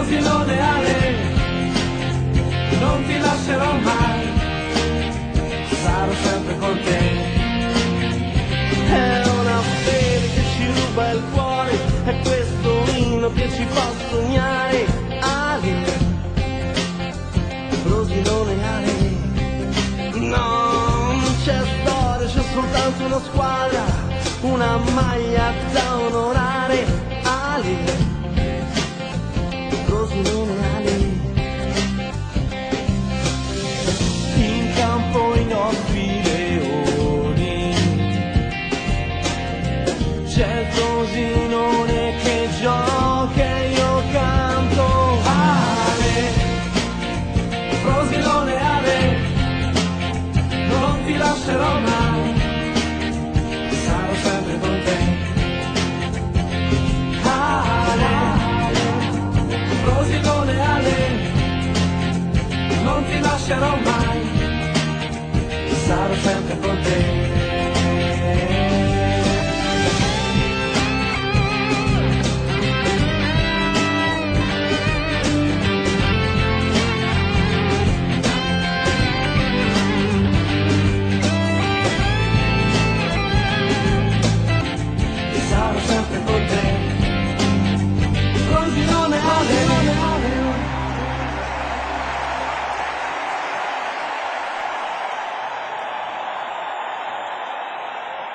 Frosinone Ale, non ti lascerò mai, sarò sempre con te. È una fede che ci ruba il cuore, è questo inno che ci fa sognare. Ale, Frosinone Ale, no, non c'è storia, c'è soltanto una squadra, una maglia da onorare. Ale, Frosinone Ale, in campo i nostri leoni, c'è il Frosinone che gioca e io canto. Ale, Frosinone Ale, non ti lascerò mai, sarò sempre con te. Ale, Frosinone Ale, non ti lascerò mai, sarò sempre con te.